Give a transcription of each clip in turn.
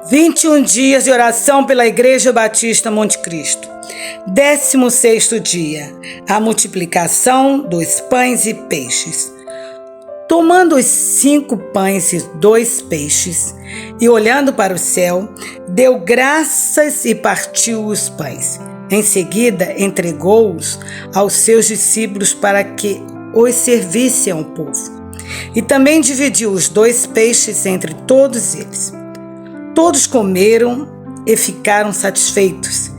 21 dias de oração pela Igreja Batista Monte Cristo. 16º dia, a multiplicação dos pães e peixes. Tomando os 5 pães e 2 peixes, e olhando para o céu, deu graças e partiu os pães. Em seguida, entregou-os aos seus discípulos para que os servissem ao povo. E também dividiu os 2 peixes entre todos eles. Todos comeram e ficaram satisfeitos,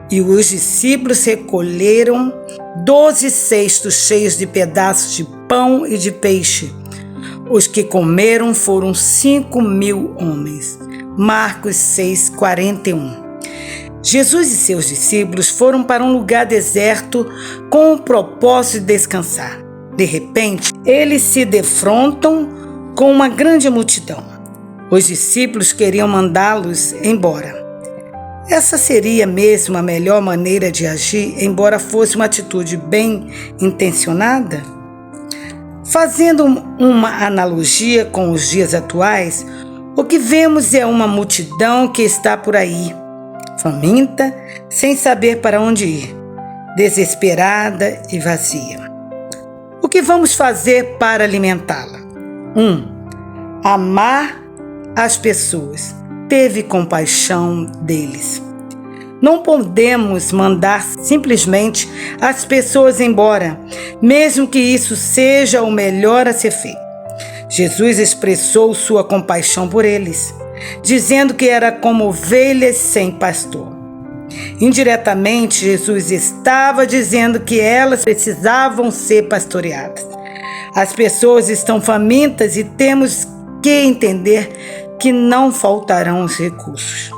e os discípulos recolheram 12 cestos cheios de pedaços de pão e de peixe. Os que comeram foram 5.000 homens. Marcos 6:41. Jesus e seus discípulos foram para um lugar deserto com o propósito de descansar. De repente, eles se defrontam com uma grande multidão. Os discípulos queriam mandá-los embora. Essa seria mesmo a melhor maneira de agir, embora fosse uma atitude bem intencionada? Fazendo uma analogia com os dias atuais, o que vemos é uma multidão que está por aí, faminta, sem saber para onde ir, desesperada e vazia. O que vamos fazer para alimentá-la? 1. Amar as pessoas. Teve compaixão deles. Não podemos mandar simplesmente as pessoas embora, mesmo que isso seja o melhor a ser feito. Jesus expressou sua compaixão por eles, dizendo que era como ovelhas sem pastor. Indiretamente, Jesus estava dizendo que elas precisavam ser pastoreadas. As pessoas estão famintas e temos que entender que não faltarão os recursos.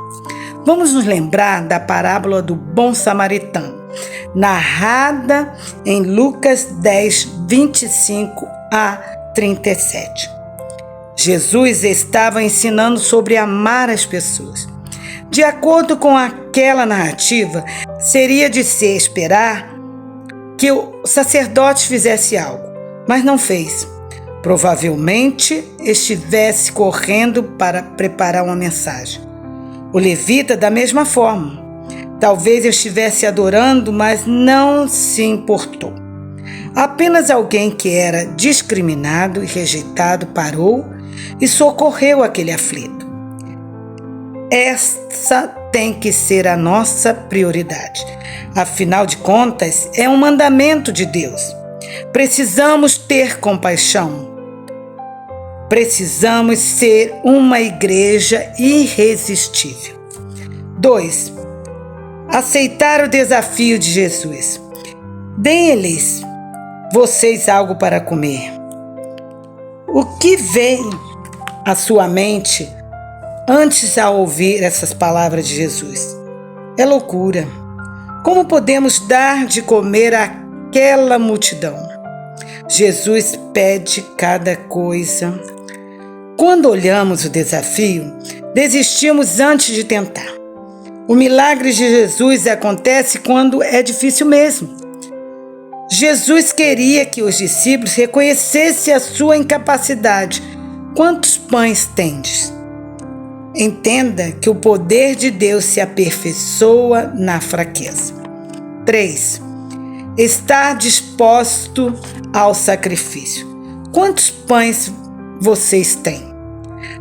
Vamos nos lembrar da parábola do bom samaritano, narrada em Lucas 10, 25 a 37. Jesus estava ensinando sobre amar as pessoas. De acordo com aquela narrativa, seria de se esperar que o sacerdote fizesse algo, mas não fez. Provavelmente estivesse correndo para preparar uma mensagem. O levita, da mesma forma. Talvez estivesse adorando, mas não se importou. Apenas alguém que era discriminado e rejeitado parou e socorreu aquele aflito. Essa tem que ser a nossa prioridade. Afinal de contas, é um mandamento de Deus. Precisamos ter compaixão. Precisamos ser uma igreja irresistível. 2. Aceitar o desafio de Jesus. Deem-lhes vocês algo para comer. O que vem à sua mente antes ao ouvir essas palavras de Jesus? É loucura. Como podemos dar de comer àquela multidão? Jesus pede cada coisa. Quando olhamos o desafio, desistimos antes de tentar. O milagre de Jesus acontece quando é difícil mesmo. Jesus queria que os discípulos reconhecessem a sua incapacidade. Quantos pães tendes? Entenda que o poder de Deus se aperfeiçoa na fraqueza. 3. Estar disposto ao sacrifício. Quantos pães vocês têm?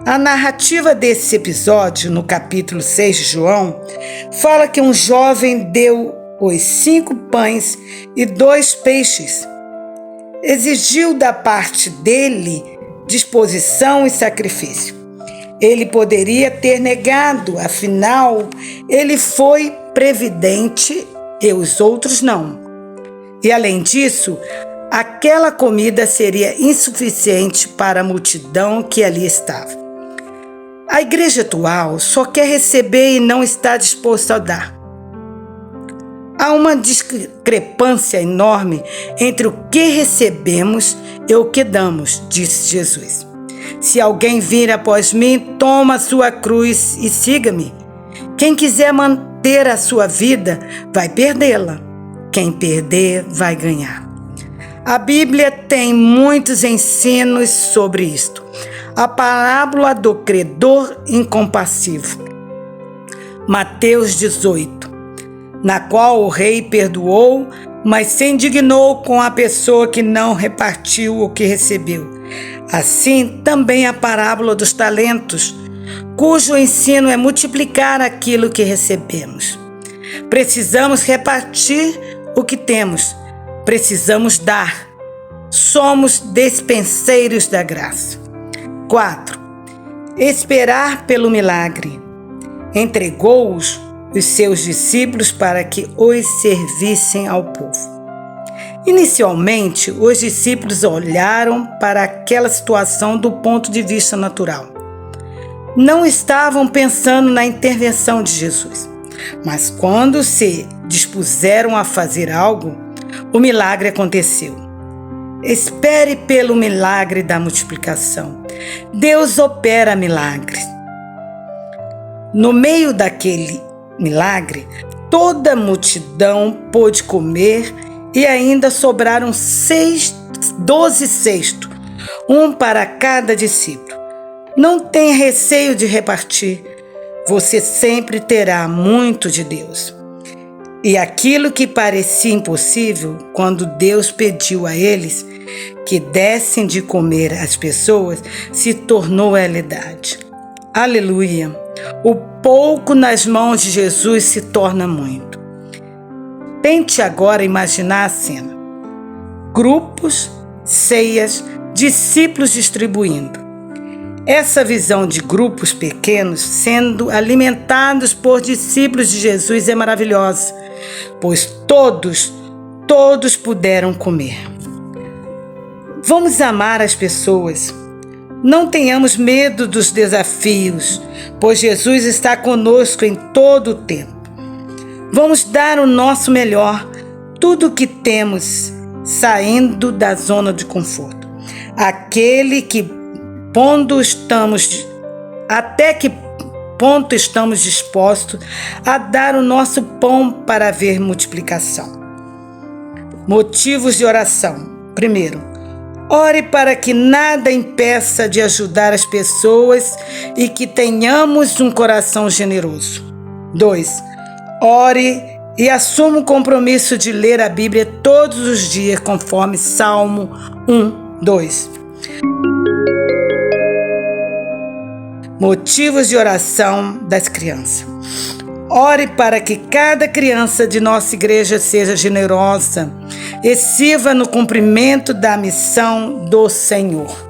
A narrativa desse episódio, no capítulo 6 de João, fala que um jovem deu os 5 pães e 2 peixes. Exigiu da parte dele disposição e sacrifício. Ele poderia ter negado, afinal, ele foi previdente e os outros não. E além disso, aquela comida seria insuficiente para a multidão que ali estava. A igreja atual só quer receber e não está disposta a dar. Há uma discrepância enorme entre o que recebemos e o que damos, disse Jesus. Se alguém vir após mim, toma a sua cruz e siga-me. Quem quiser manter a sua vida, vai perdê-la. Quem perder, vai ganhar. A Bíblia tem muitos ensinos sobre isto. A parábola do credor incompassivo. Mateus 18, na qual o rei perdoou, mas se indignou com a pessoa que não repartiu o que recebeu. Assim, também a parábola dos talentos, cujo ensino é multiplicar aquilo que recebemos. Precisamos repartir o que temos, precisamos dar. Somos despenseiros da graça. 4. Esperar pelo milagre. Entregou-os os seus discípulos para que os servissem ao povo. Inicialmente, os discípulos olharam para aquela situação do ponto de vista natural. Não estavam pensando na intervenção de Jesus, mas quando se dispuseram a fazer algo, o milagre aconteceu. Espere pelo milagre da multiplicação. Deus opera milagres. No meio daquele milagre, toda a multidão pôde comer e ainda sobraram 12 cestos, um para cada discípulo. Não tenha receio de repartir. Você sempre terá muito de Deus. E aquilo que parecia impossível, quando Deus pediu a eles que dessem de comer às pessoas, se tornou realidade. Aleluia! O pouco nas mãos de Jesus se torna muito. Tente agora imaginar a cena. Grupos, ceias, discípulos distribuindo. Essa visão de grupos pequenos sendo alimentados por discípulos de Jesus é maravilhosa, pois todos puderam comer. Vamos amar as pessoas. Não tenhamos medo dos desafios, pois Jesus está conosco em todo o tempo. Vamos dar o nosso melhor, tudo o que temos, saindo da zona de conforto. Até que ponto estamos dispostos a dar o nosso pão para ver multiplicação. Motivos de oração. Primeiro, ore para que nada impeça de ajudar as pessoas e que tenhamos um coração generoso. 2. Ore e assuma o compromisso de ler a Bíblia todos os dias, conforme Salmo 1, 2. Motivos de oração das crianças. Ore para que cada criança de nossa igreja seja generosa e sirva no cumprimento da missão do Senhor.